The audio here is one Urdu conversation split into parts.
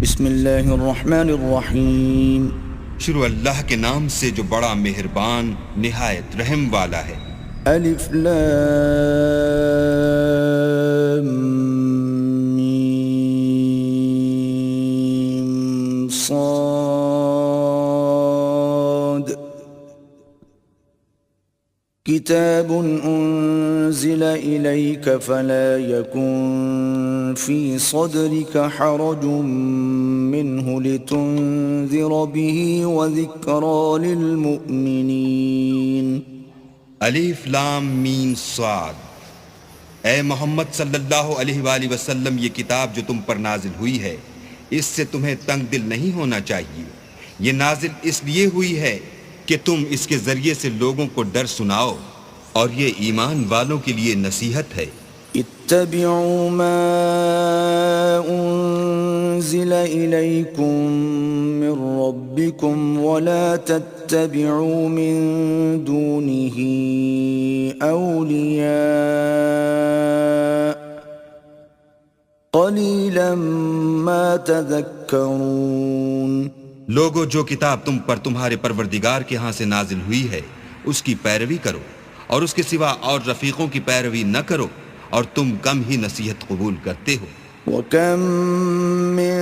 بسم اللہ الرحمن الرحیم. شروع اللہ کے نام سے جو بڑا مہربان نہایت رحم والا ہے. الف لام میم صاد. کتاب انزل الیک فلا یکن فی صدرک حرج منه لتنذر به وذکرى للمؤمنین. الف لام میم صاد. اے محمد صلی اللہ علیہ وآلہ وسلم، یہ کتاب جو تم پر نازل ہوئی ہے اس سے تمہیں تنگ دل نہیں ہونا چاہیے. یہ نازل اس لیے ہوئی ہے کہ تم اس کے ذریعے سے لوگوں کو ڈر سناؤ، اور یہ ایمان والوں کے لیے نصیحت ہے. اتبعوا ما انزل الیکم من ربکم ولا تتبعوا من دونه اولیاء قلیلا ما تذکرون. لوگو، جو کتاب تم پر تمہارے پروردگار کے ہاں سے نازل ہوئی ہے اس کی پیروی کرو، اور اس کے سوا اور رفیقوں کی پیروی نہ کرو، اور تم کم ہی نصیحت قبول کرتے ہو. وَكَم مِّن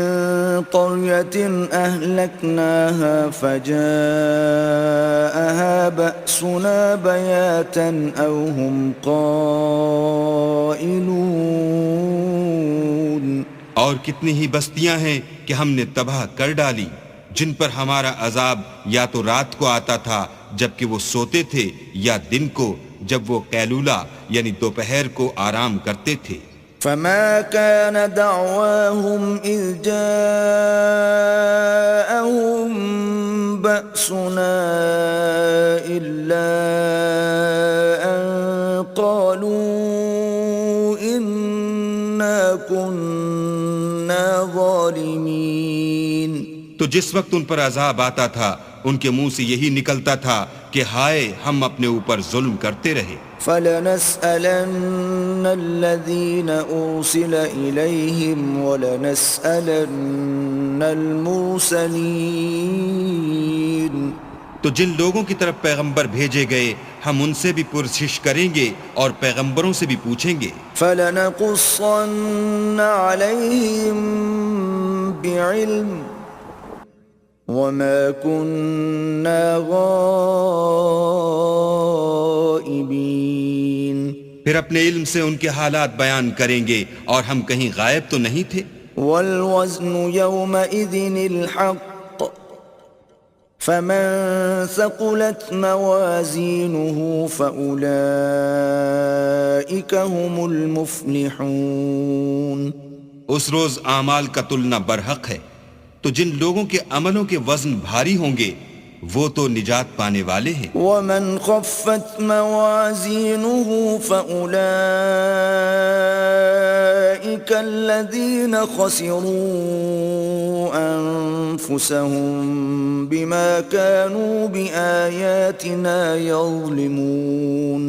قَرْيَةٍ أَهْلَكْنَاهَا فَجَاءَهَا بَأْسُنَا بَيَاتًا أَوْ هُمْ قَائِلُونَ. اور کتنی ہی بستیاں ہیں کہ ہم نے تباہ کر ڈالی، جن پر ہمارا عذاب یا تو رات کو آتا تھا جبکہ وہ سوتے تھے، یا دن کو جب وہ قیلولہ یعنی دوپہر کو آرام کرتے تھے. فما كان دعواهم إذ جاءهم بأسنا إلا أن قالوا إنا كنا ظالمين. تو جس وقت ان پر عذاب آتا تھا ان کے منہ سے یہی نکلتا تھا کہ ہائے، ہم اپنے اوپر ظلم کرتے رہے. فَلَنَسْأَلَنَّ الَّذِينَ أُرْسِلَ إِلَيْهِمْ وَلَنَسْأَلَنَّ الْمُرْسَلِينَ. تو جن لوگوں کی طرف پیغمبر بھیجے گئے ہم ان سے بھی پرسش کریں گے اور پیغمبروں سے بھی پوچھیں گے. فَلَنَقُصَّنَّ عَلَيْهِمْ بِعِلْمٍ وَمَا كُنَّا غَائِبِينَ. پھر اپنے علم سے ان کے حالات بیان کریں گے، اور ہم کہیں غائب تو نہیں تھے. وَالْوَزْنُ يَوْمَئِذٍ الْحَقُّ فَمَنْ ثَقُلَتْ مَوَازِينُهُ فَأُولَئِكَ هُمُ الْمُفْلِحُونَ. اس روز اعمال کا تلنا برحق ہے، تو جن لوگوں کے عملوں کے وزن بھاری ہوں گے وہ تو نجات پانے والے ہیں. وَمَنْ خَفَّتْ مَوَازِينُهُ فَأُولَئِكَ الَّذِينَ خَسِرُوا أَنفُسَهُمْ بِمَا كَانُوا بِآيَاتِنَا يَظْلِمُونَ.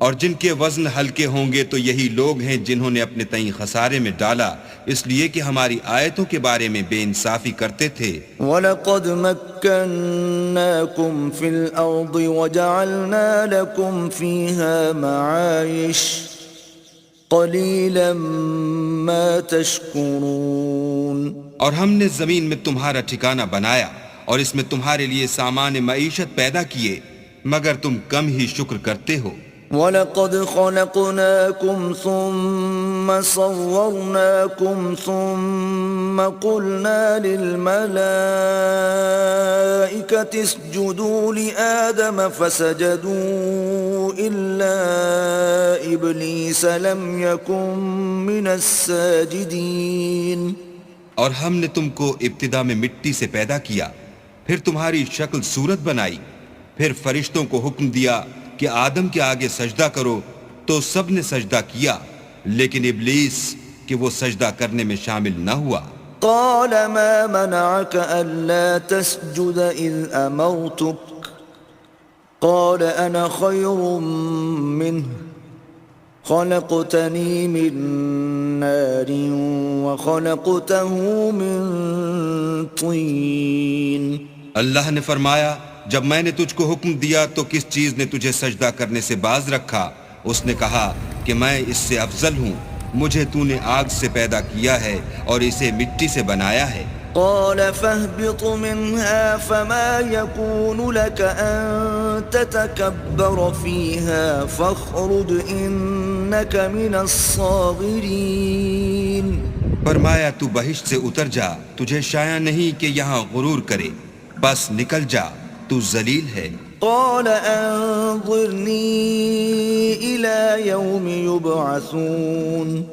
اور جن کے وزن ہلکے ہوں گے تو یہی لوگ ہیں جنہوں نے اپنے تئیں خسارے میں ڈالا اس لیے کہ ہماری آیتوں کے بارے میں بے انصافی کرتے تھے. وَلَقَدْ مَكَّنَّاكُمْ فِي الْأَرْضِ وَجَعَلْنَا لَكُمْ فِيهَا مَعَايِشَ قَلِيلًا مَا تَشْكُرُونَ. اور ہم نے زمین میں تمہارا ٹھکانہ بنایا اور اس میں تمہارے لیے سامان معیشت پیدا کیے، مگر تم کم ہی شکر کرتے ہو. وَلَقَدْ خَلَقْنَاكُمْ ثُمَّ صَوَّرْنَاكُمْ ثُمَّ قُلْنَا لِلْمَلَائِكَةِ اسْجُدُوا لِآدَمَ فَسَجَدُوا إِلَّا إِبْلِيسَ لَمْ يَكُنْ مِنَ السَّاجِدِينَ. اور ہم نے تم کو ابتدا میں مٹی سے پیدا کیا، پھر تمہاری شکل صورت بنائی، پھر فرشتوں کو حکم دیا کہ آدم کے آگے سجدہ کرو تو سب نے سجدہ کیا، لیکن ابلیس کہ وہ سجدہ کرنے میں شامل نہ ہوا. قال ما منعك ألا تسجد إذ أمرتك قال أنا خير منه خلقتني من نار وخلقته من طين. اللہ نے فرمایا جب میں نے تجھ کو حکم دیا تو کس چیز نے تجھے سجدہ کرنے سے باز رکھا؟ اس نے کہا کہ میں اس سے افضل ہوں، مجھے تو نے آگ سے پیدا کیا ہے اور اسے مٹی سے بنایا ہے۔ قال فاهبط منها فما يكون لك أن تتكبر فيها فاخرج إنك من الصاغرين. فرمایا تو بہشت سے اتر جا، تجھے شایع نہیں کہ یہاں غرور کرے، بس نکل جا، تو ذلیل ہے۔ قال أنظرني إلى يوم يبعثون.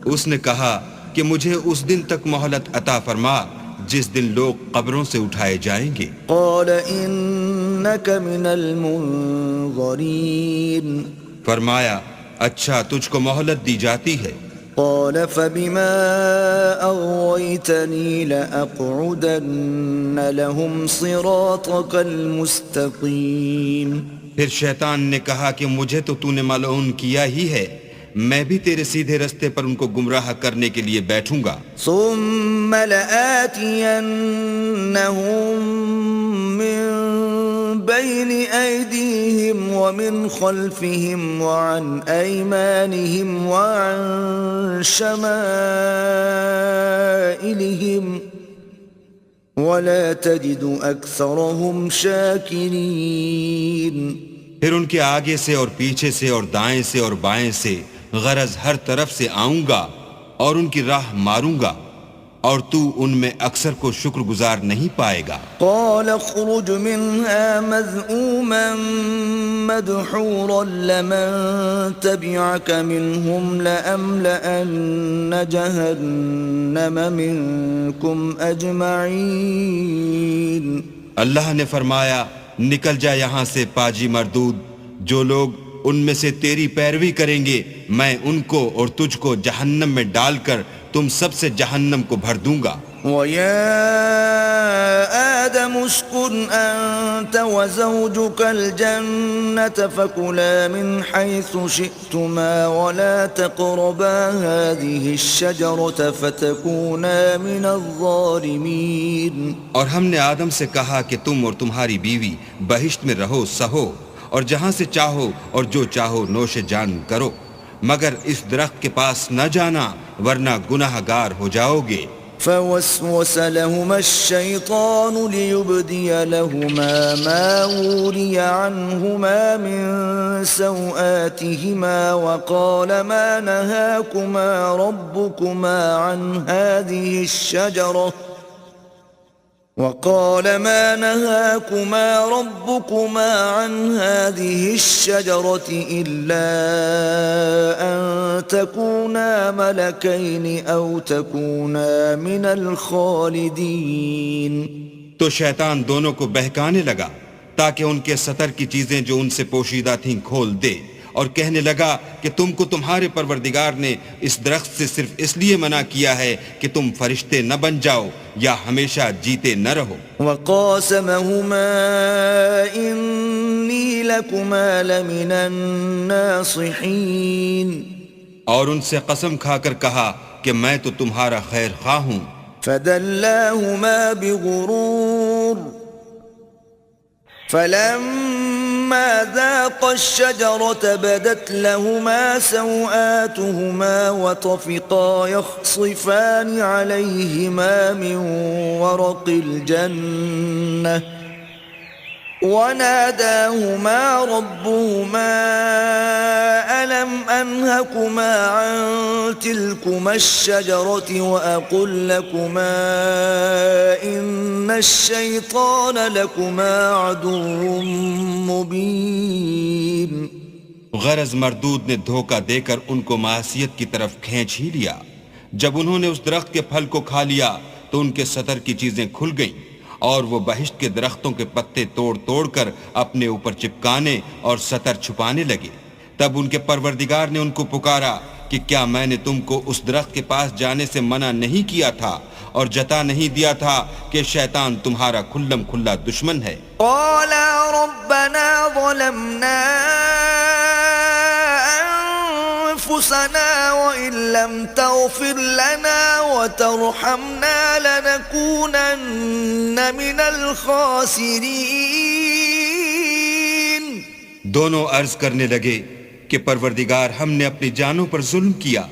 اس نے کہا کہ مجھے اس دن تک مہلت عطا فرما جس دن لوگ قبروں سے اٹھائے جائیں گے۔ قال إنك من المنظرين. فرمایا اچھا تجھ کو مہلت دی جاتی ہے۔ قال فبما أغويتني لأقعدن لهم صراطك المستقيم. پھر شیطان نے کہا کہ مجھے تو نے ملعون کیا ہی ہے، میں بھی تیرے سیدھے رستے پر ان کو گمراہ کرنے کے لیے بیٹھوں گا۔ ثم لآتينهم من بين أيديهم ومن خلفهم وعن أيمانهم وعن شمائلهم ولا تجد أكثرهم شاكرين. پھر ان کے آگے سے اور پیچھے سے اور دائیں سے اور بائیں سے، غرض ہر طرف سے آؤں گا اور ان کی راہ ماروں گا، اور تو ان میں اکثر کو شکر گزار نہیں پائے گا۔ قال اخرج منها مذءوما مدحورا لمن تبعك منهم لأملأن جهنم منكم أجمعين. اللہ نے فرمایا نکل جا یہاں سے پاجی مردود، جو لوگ ان میں سے تیری پیروی کریں گے میں ان کو اور تجھ کو جہنم میں ڈال کر تم سب سے جہنم کو بھر دوں گا۔ وَيَا آدَمُ اسْكُنْ أَنْتَ وَزَوْجُكَ الْجَنَّةَ فَكُلَا مِنْ حَيْثُ شِئْتُمَا وَلَا تَقْرَبَا هَذِهِ الشَّجَرَةَ فَتَكُونَا مِنَ الظَّالِمِينَ. اور ہم نے آدم سے کہا کہ تم اور تمہاری بیوی بہشت میں رہو سہو، اور جہاں سے چاہو اور جو چاہو نوش جان کرو، مگر اس درخت کے پاس نہ جانا ورنہ گناہ گار ہو جاؤ گے۔ فوسوس لهما الشيطان ليبدي لهما ما وري عنهما من سوآتهما وقال ما نهاكما ربكما عن هذه الشجرة إلا أن تكونا ملكين أو تكونا من الخالدين. تو شیطان دونوں کو بہکانے لگا تاکہ ان کے سطر کی چیزیں جو ان سے پوشیدہ تھیں کھول دے، اور کہنے لگا کہ تم کو تمہارے پروردگار نے اس درخت سے صرف اس لیے منع کیا ہے کہ تم فرشتے نہ بن جاؤ یا ہمیشہ جیتے نہ رہو۔ وقاسمهما إني لكما لمن الناصحين. اور ان سے قسم کھا کر کہا کہ میں تو تمہارا خیر خواہ ہوں۔ فدلاهما بغرور فلما ذاقا الشجرة بدت لهما سوآتهما وطفقا يخصفان عليهما من ورق الجنة وناداهما ربهما ألم أنهكما عن تلكما الشجرة وأقل لكما إن الشيطان لكما عدو مبين. غرض مردود نے دھوکہ دے کر ان کو معصیت کی طرف کھینچ ہی لیا۔ جب انہوں نے اس درخت کے پھل کو کھا لیا تو ان کے سطر کی چیزیں کھل گئیں، اور وہ بہشت کے درختوں کے پتے توڑ توڑ کر اپنے اوپر چپکانے اور سطر چھپانے لگے۔ تب ان کے پروردگار نے ان کو پکارا کہ کیا میں نے تم کو اس درخت کے پاس جانے سے منع نہیں کیا تھا اور جتا نہیں دیا تھا کہ شیطان تمہارا کھلم کھلا دشمن ہے؟ قالا ربنا ظلمنا أنفسنا وإن لم تغفر لنا وترحمنا لنكونن من الخاسرين. دونوں عرض کرنے لگے کہ پروردگار ہم نے اپنی جانوں پر ظلم کیا